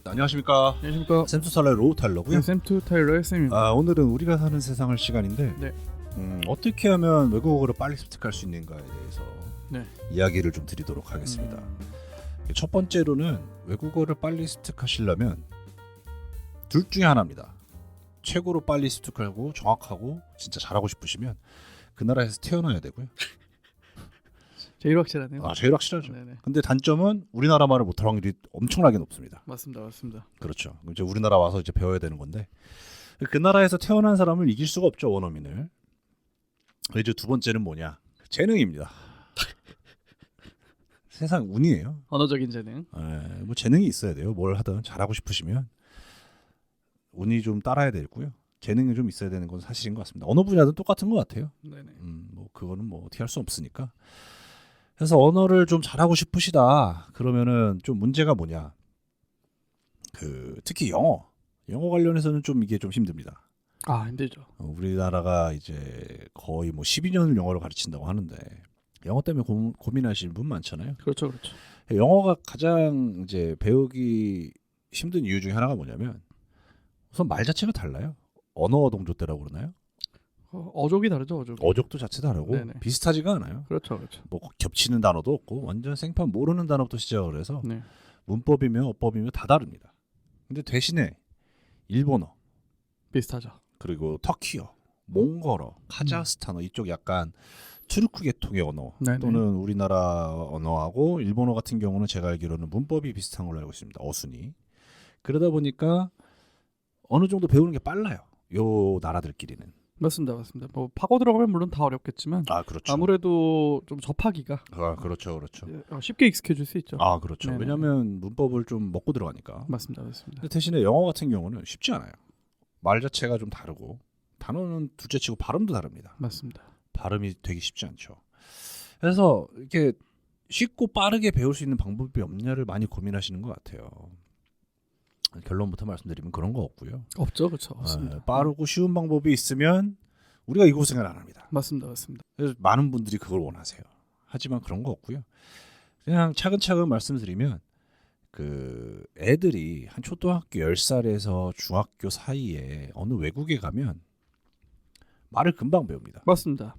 안녕하십니까. 안녕하십니까. 샘투탈러의 로우탈러고요. 네, 샘투타일러의 쌤입니다. 오늘은 우리가 사는 세상을 시간인데 네. 어떻게 하면 외국어를 빨리 습득할 수 있는가에 대해서 네. 이야기를 좀 드리도록 하겠습니다. 첫 번째로는 외국어를 빨리 습득하시려면 둘 중에 하나입니다. 최고로 빨리 습득하고 정확하고 진짜 잘하고 싶으시면 그 나라에서 태어나야 되고요. 제일 확실하네요. 제일 확실하죠. 네네. 근데 단점은 우리나라 말을 못할 확률이 엄청나게 높습니다. 맞습니다. 그렇죠. 이제 우리나라 와서 이제 배워야 되는 건데 그 나라에서 태어난 사람을 이길 수가 없죠, 원어민을. 이제 두 번째는 뭐냐? 재능입니다. 세상 운이에요. 언어적인 재능. 뭐 재능이 있어야 돼요. 뭘 하든 잘하고 싶으시면 운이 좀 따라야 되고요. 재능이 좀 있어야 되는 건 사실인 것 같습니다. 어느 분야든 똑같은 것 같아요. 네네. 뭐 그거는 뭐 어떻게 할 수 없으니까. 그래서 언어를 좀 잘하고 싶으시다. 그러면은 좀 문제가 뭐냐? 특히 영어 관련해서는 좀 이게 좀 힘듭니다. 힘들죠. 우리나라가 이제 거의 뭐 12년을 영어를 가르친다고 하는데 영어 때문에 고민하시는 분 많잖아요. 그렇죠. 영어가 가장 이제 배우기 힘든 이유 중에 하나가 뭐냐면 우선 말 자체가 달라요. 언어 동조대라고 그러나요? 어족이 다르죠. 어족도 자체 다르고 네네. 비슷하지가 않아요. 그렇죠. 뭐 겹치는 단어도 없고 완전 생판 모르는 단어부터 시작을 해서 네. 문법이며 어법이며 다 다릅니다. 근데 대신에 일본어 비슷하죠. 그리고 터키어, 몽골어, 카자흐스탄어 이쪽 약간 투르크 계통의 언어 네네. 또는 우리나라 언어하고 일본어 같은 경우는 제가 알기로는 문법이 비슷한 걸로 알고 있습니다. 어순이. 그러다 보니까 어느 정도 배우는 게 빨라요. 요 나라들끼리는. 맞습니다. 뭐 파고 들어가면 물론 다 어렵겠지만 그렇죠. 아무래도 좀 접하기가 그렇죠. 쉽게 익숙해질 수 있죠. 그렇죠. 네네. 왜냐하면 문법을 좀 먹고 들어가니까. 맞습니다. 근데 대신에 영어 같은 경우는 쉽지 않아요. 말 자체가 좀 다르고 단어는 둘째치고 발음도 다릅니다. 맞습니다. 발음이 되게 쉽지 않죠. 그래서 이렇게 쉽고 빠르게 배울 수 있는 방법이 없냐를 많이 고민하시는 것 같아요. 결론부터 말씀드리면 그런 거 없고요. 없죠. 그렇죠. 맞습니다. 빠르고 쉬운 방법이 있으면 우리가 이 고생을 안 합니다. 맞습니다. 그래서 많은 분들이 그걸 원하세요. 하지만 그런 거 없고요. 그냥 차근차근 말씀드리면 애들이 한 초등학교 10살에서 중학교 사이에 어느 외국에 가면 말을 금방 배웁니다. 맞습니다.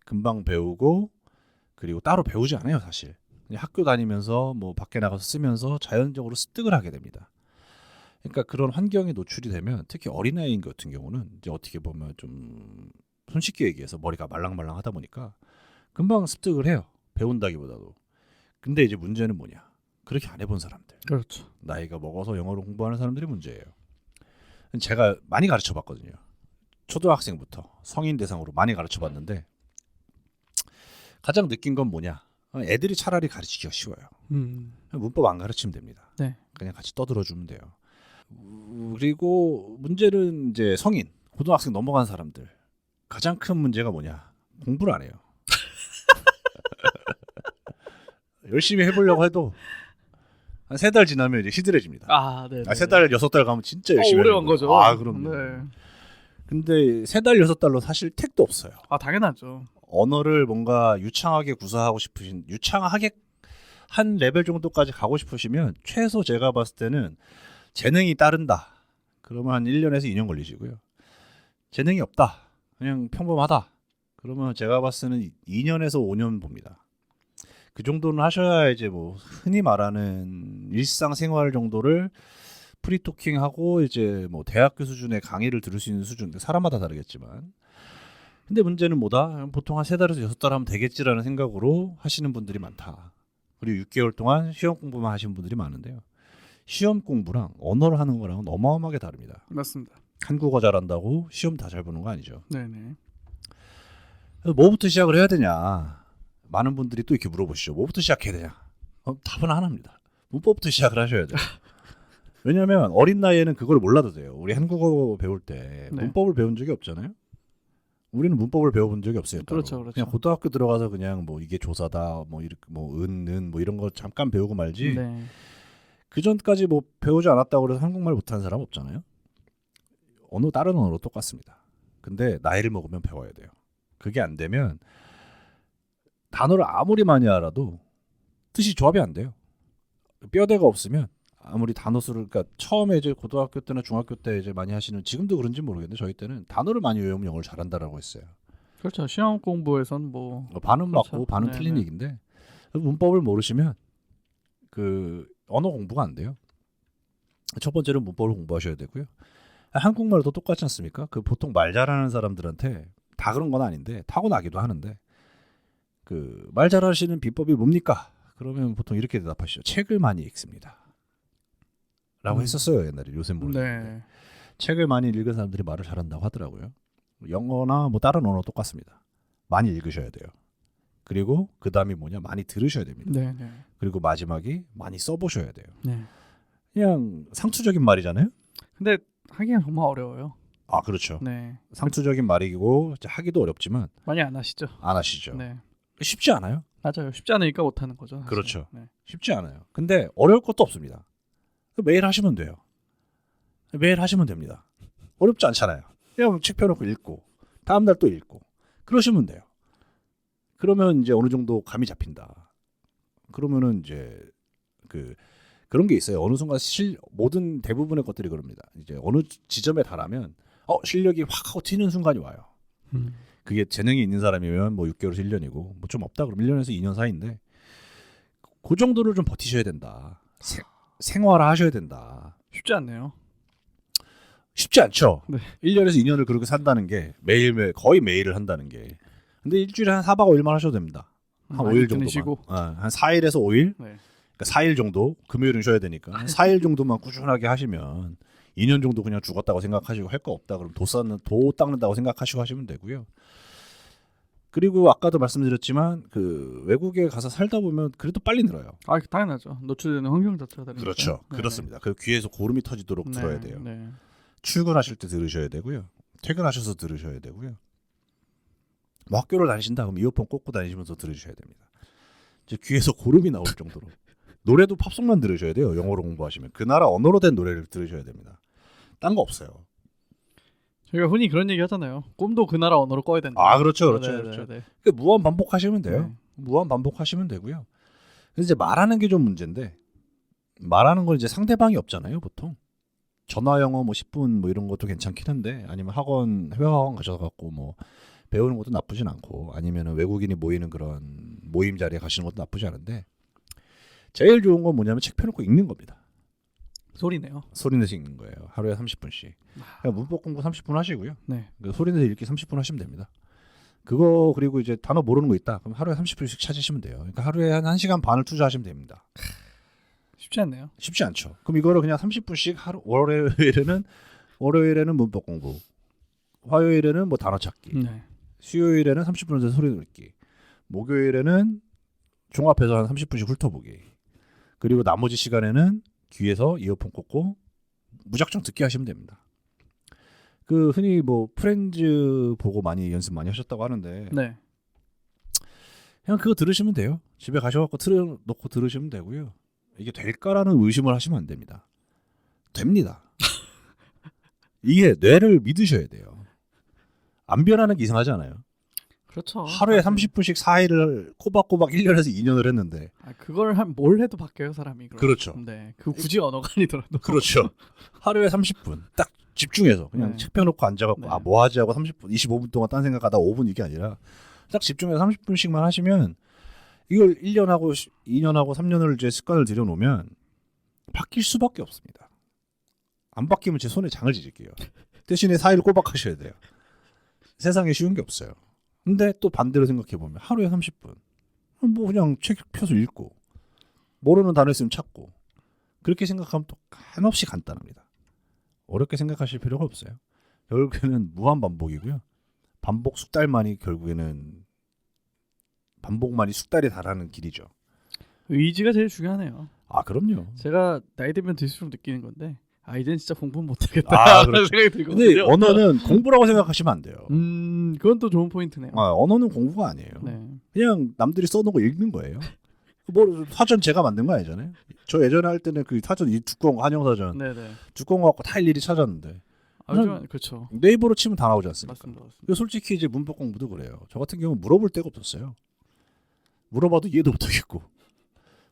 금방 배우고 그리고 따로 배우지 않아요, 사실. 그냥 학교 다니면서 뭐 밖에 나가서 쓰면서 자연적으로 습득을 하게 됩니다. 그러니까 그런 환경에 노출이 되면 특히 어린아이인 같은 경우는 이제 어떻게 보면 좀 손쉽게 얘기해서 머리가 말랑말랑하다 보니까 금방 습득을 해요. 배운다기보다도. 근데 이제 문제는 뭐냐? 그렇게 안 해본 사람들. 그렇죠. 나이가 먹어서 영어를 공부하는 사람들이 문제예요. 제가 많이 가르쳐봤거든요. 초등학생부터 성인 대상으로 많이 가르쳐봤는데 가장 느낀 건 뭐냐? 애들이 차라리 가르치기가 쉬워요. 문법 안 가르치면 됩니다. 네. 그냥 같이 떠들어주면 돼요. 그리고 문제는 이제 성인, 고등학생 넘어간 사람들. 가장 큰 문제가 뭐냐? 공부를 안 해요. 열심히 해보려고 해도 한 3달 지나면 이제 시들해집니다. 네. 3달, 6달 가면 진짜 열심히 오래 간 거죠. 그럼요. 네. 근데 3달, 6달로 사실 택도 없어요. 당연하죠. 언어를 뭔가 유창하게 구사하고 싶으신, 유창하게 한 레벨 정도까지 가고 싶으시면 최소 제가 봤을 때는 재능이 따른다. 그러면 한 1년에서 2년 걸리시고요. 재능이 없다. 그냥 평범하다. 그러면 제가 봤을 때는 2년에서 5년 봅니다. 그 정도는 하셔야 이제 뭐 흔히 말하는 일상생활 정도를 프리토킹하고 이제 뭐 대학교 수준의 강의를 들을 수 있는 수준. 사람마다 다르겠지만. 근데 문제는 뭐다? 보통 한 3달에서 6달 하면 되겠지라는 생각으로 하시는 분들이 많다. 그리고 6개월 동안 시험 공부만 하시는 분들이 많은데요. 시험 공부랑 언어를 하는 거랑은 어마어마하게 다릅니다. 맞습니다. 한국어 잘한다고 시험 다 잘 보는 거 아니죠. 네네. 그래서 뭐부터 시작을 해야 되냐. 많은 분들이 또 이렇게 물어보시죠. 뭐부터 시작해야 되냐. 답은 하나입니다. 문법부터 시작을 하셔야 돼요. 왜냐하면 어린 나이에는 그걸 몰라도 돼요. 우리 한국어 배울 때 문법을 배운 적이 없잖아요. 우리는 문법을 배워본 적이 없어요. 그렇죠. 그냥 고등학교 들어가서 그냥 뭐 이게 조사다, 뭐 이렇게 뭐 은 뭐 이런 거 잠깐 배우고 말지. 네. 그 전까지 뭐 배우지 않았다고 해서 한국말 못하는 사람 없잖아요. 다른 언어로 똑같습니다. 근데 나이를 먹으면 배워야 돼요. 그게 안 되면 단어를 아무리 많이 알아도 뜻이 조합이 안 돼요. 뼈대가 없으면 아무리 단어 수를 그러니까 처음에 이제 고등학교 때나 중학교 때 이제 많이 하시는 지금도 그런지 모르겠는데 저희 때는 단어를 많이 외우면 영어를 잘한다라고 했어요. 그렇죠. 시험 공부에선 뭐 반은 그렇죠. 맞고 반은 네, 틀린 네. 얘기인데 문법을 모르시면 그 언어 공부가 안 돼요. 첫 번째는 문법을 공부하셔야 되고요. 한국말도 똑같지 않습니까? 그 보통 말 잘하는 사람들한테 다 그런 건 아닌데 타고나기도 하는데 그 말 잘하시는 비법이 뭡니까? 그러면 보통 이렇게 대답하시죠. 책을 많이 읽습니다. 라고 했었어요 옛날에. 요새 모르겠는데. 네. 책을 많이 읽은 사람들이 말을 잘한다고 하더라고요. 영어나 뭐 다른 언어 똑같습니다. 많이 읽으셔야 돼요. 그리고 그 다음이 뭐냐? 많이 들으셔야 됩니다. 네, 네. 그리고 마지막이 많이 써보셔야 돼요. 네. 그냥 상투적인 말이잖아요. 근데 하기가 정말 어려워요. 아 그렇죠. 네. 상투적인 말이고 하기도 어렵지만 많이 안 하시죠? 안 하시죠. 네. 쉽지 않아요. 맞아요. 쉽지 않으니까 못 하는 거죠. 사실. 그렇죠. 네. 쉽지 않아요. 근데 어려울 것도 없습니다. 매일 하시면 돼요. 매일 하시면 됩니다. 어렵지 않잖아요. 그냥 책 펴놓고 읽고 다음 날 또 읽고 그러시면 돼요. 그러면 이제 어느 정도 감이 잡힌다. 그러면은 이제 그런 게 있어요. 어느 순간 모든 대부분의 것들이 그럽니다. 이제 어느 지점에 달하면 실력이 확 하고 튀는 순간이 와요. 그게 재능이 있는 사람이면 뭐 6개월에서 1년이고 뭐 좀 없다 그러면 1년에서 2년 사이인데 그 정도를 좀 버티셔야 된다. 생활화 하셔야 된다. 쉽지 않네요. 쉽지 않죠. 네. 1년에서 2년을 그렇게 산다는 게 매일매일 거의 매일을 한다는 게. 근데 일주일에 한 4박 5일만 하셔도 됩니다. 한 많이 5일 정도만. 끊으시고. 한 4일에서 5일. 네. 그러니까 4일 정도 금요일은 쉬어야 되니까 한 4일 정도만 꾸준하게 하시면 2년 정도 그냥 죽었다고 생각하시고 할 거 없다 그러면 도 닦는다고 생각하시고 하시면 되고요. 그리고 아까도 말씀드렸지만 그 외국에 가서 살다 보면 그래도 빨리 늘어요. 아, 당연하죠. 노출되는 환경 자체가 다르니까. 그렇죠. 네, 그렇습니다. 그 귀에서 고름이 터지도록 네. 들어야 돼요. 네. 출근하실 때 들으셔야 되고요. 퇴근하셔서 들으셔야 되고요. 뭐 학교를 다니신다 그럼 이어폰 꽂고 다니시면서 들으셔야 됩니다. 이제 귀에서 고름이 나올 정도로. 노래도 팝송만 들으셔야 돼요. 영어로 공부하시면. 그 나라 언어로 된 노래를 들으셔야 됩니다. 딴 거 없어요. 저희가 흔히 그런 얘기 하잖아요. 꿈도 그 나라 언어로 꿔야 된다. 아 그렇죠. 그렇죠. 네, 그렇죠. 네, 네. 그 무한 반복하시면 돼요. 네. 무한 반복하시면 되고요. 그래서 이제 말하는 게 좀 문제인데 말하는 건 이제 상대방이 없잖아요. 보통. 전화 영어 뭐 10분 뭐 이런 것도 괜찮긴 한데 아니면 회화학원 가셔갖고 뭐 배우는 것도 나쁘진 않고 아니면 외국인이 모이는 그런 모임 자리에 가시는 것도 나쁘지 않은데 제일 좋은 건 뭐냐면 책 펴놓고 읽는 겁니다. 소리네요. 소리 내서 읽는 거예요. 하루에 30분씩. 그러니까 문법 공부 30분 하시고요. 네. 그 소리 내서 읽기 30분 하시면 됩니다. 그거 그리고 이제 단어 모르는 거 있다. 그럼 하루에 30분씩 찾으시면 돼요. 그러니까 하루에 한 1시간 반을 투자하시면 됩니다. 쉽지 않네요. 쉽지 않죠. 그럼 이거를 그냥 30분씩 월요일에는 문법 공부, 화요일에는 뭐 단어 찾기, 네. 수요일에는 30분 정도 소리 듣기, 목요일에는 종합해서 한 30분씩 훑어보기. 그리고 나머지 시간에는 귀에서 이어폰 꽂고 무작정 듣기 하시면 됩니다. 그 흔히 뭐 프렌즈 보고 많이 연습 많이 하셨다고 하는데 네. 그냥 그거 들으시면 돼요. 집에 가셔갖고 틀어놓고 들으시면 되고요. 이게 될까라는 의심을 하시면 안 됩니다. 됩니다. 이게 뇌를 믿으셔야 돼요. 안 변하는 게 이상하지 않아요? 그렇죠. 하루에 30분씩 4일을 꼬박꼬박 1년에서 2년을 했는데 그걸 뭘 해도 바뀌어요 사람이. 그럼. 그렇죠. 네. 그 굳이 언어가 아니더라도. 그렇죠. 하루에 30분 딱 집중해서 그냥 네. 책 펴놓고 앉아갖고 네. 뭐 하지 하고 30분 25분 동안 딴 생각하다 5분 이게 아니라 딱 집중해서 30분씩만 하시면 이걸 1년하고 2년하고 3년을 이제 습관을 들여놓으면 바뀔 수밖에 없습니다. 안 바뀌면 제 손에 장을 지질게요. 대신에 4일 꼬박 하셔야 돼요. 세상에 쉬운 게 없어요. 근데 또 반대로 생각해보면 하루에 30분 뭐 그냥 책 펴서 읽고 모르는 단어 있으면 찾고 그렇게 생각하면 또 한없이 간단합니다. 어렵게 생각하실 필요가 없어요. 결국에는 무한 반복이고요. 반복 숙달만이 결국에는 반복만이 숙달에 달하는 길이죠. 의지가 제일 중요하네요. 아 그럼요. 제가 나이 들면 들수록 느끼는 건데 이제는 진짜 공부 못하겠다 아, 라는 그렇죠. 생각이 들거든요. 근데 언어는 공부라고 생각하시면 안 돼요. 그건 또 좋은 포인트네요. 언어는 공부가 아니에요. 네. 그냥 남들이 써놓은 거 읽는 거예요. 뭐 사전 제가 만든 거 아니잖아요. 저 예전에 할 때는 그 사전 이 두꺼운 거 한영 사전 네네. 두꺼운 거 갖고 다 일일이 찾았는데 하지만 그렇죠. 네이버로 치면 다 나오지 않습니까? 맞습니다. 맞습니다. 그리고 솔직히 이제 문법 공부도 그래요. 저 같은 경우는 물어볼 데가 없었어요. 물어봐도 이해도 못하겠고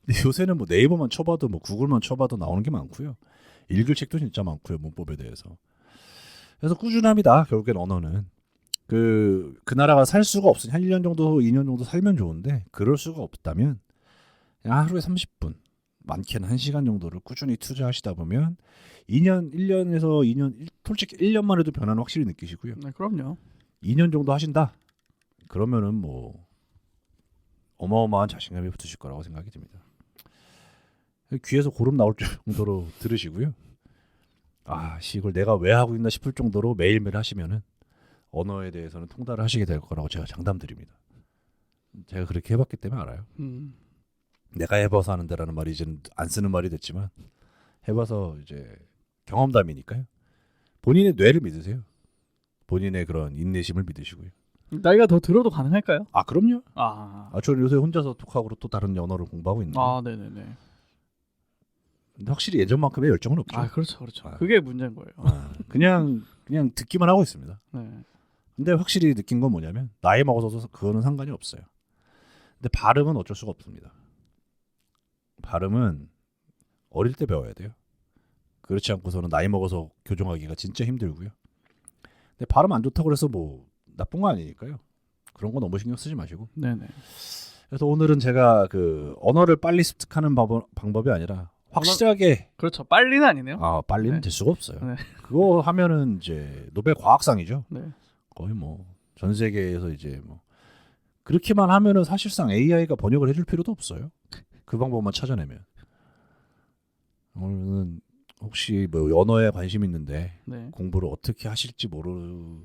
근데 요새는 뭐 네이버만 쳐봐도 뭐 구글만 쳐봐도 나오는 게 많고요. 읽을 책도 진짜 많고요. 문법에 대해서. 그래서 꾸준함이다. 결국엔 언어는. 그 나라가 살 수가 없으니 한 1년 정도 2년 정도 살면 좋은데 그럴 수가 없다면 그냥 하루에 30분 많게는 1시간 정도를 꾸준히 투자하시다 보면 1년에서 2년 솔직히 1년만 해도 변화는 확실히 느끼시고요. 네, 그럼요. 2년 정도 하신다. 그러면은 뭐 어마어마한 자신감이 붙으실 거라고 생각이 듭니다. 귀에서 고름 나올 정도로 들으시고요. 이걸 내가 왜 하고 있나 싶을 정도로 매일매일 하시면은 언어에 대해서는 통달을 하시게 될 거라고 제가 장담드립니다. 제가 그렇게 해봤기 때문에 알아요. 내가 해봐서 하는데라는 말이 이제는 안 쓰는 말이 됐지만 해봐서 이제 경험담이니까요. 본인의 뇌를 믿으세요. 본인의 그런 인내심을 믿으시고요. 나이가 더 들어도 가능할까요? 그럼요. 아, 저는 요새 혼자서 톡하고 또 다른 언어를 공부하고 있는데 네네네. 근데 확실히 예전만큼의 열정은 없죠. 그렇죠. 그게 문제인 거예요. 그냥 듣기만 하고 있습니다. 네. 근데 확실히 느낀 건 뭐냐면 나이 먹어서 그거는 상관이 없어요. 근데 발음은 어쩔 수가 없습니다. 발음은 어릴 때 배워야 돼요. 그렇지 않고서는 나이 먹어서 교정하기가 진짜 힘들고요. 근데 발음 안 좋다고 해서 뭐 나쁜 거 아니니까요. 그런 거 너무 신경 쓰지 마시고. 네네. 그래서 오늘은 제가 그 언어를 빨리 습득하는 방법이 아니라 확실하게 그렇죠. 빨리는 아니네요. 빨리는 네. 될 수가 없어요. 네. 그거 하면은 이제 노벨 과학상이죠. 네. 거의 뭐 전 세계에서 이제 뭐 그렇게만 하면은 사실상 AI가 번역을 해줄 필요도 없어요. 그 방법만 찾아내면. 오늘은 혹시 뭐 언어에 관심 있는데 네. 공부를 어떻게 하실지 모르겠다,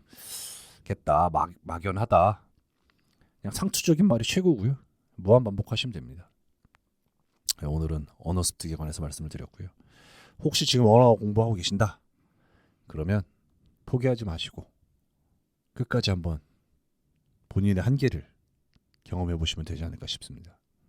막연하다. 그냥 상투적인 말이 최고고요. 무한 반복하시면 됩니다. 오늘은 언어 습득에 관해서 말씀을 드렸고요. 혹시 지금 언어 공부하고 계신다? 그러면 포기하지 마시고 끝까지 한번 본인의 한계를 경험해 보시면 되지 않을까 싶습니다.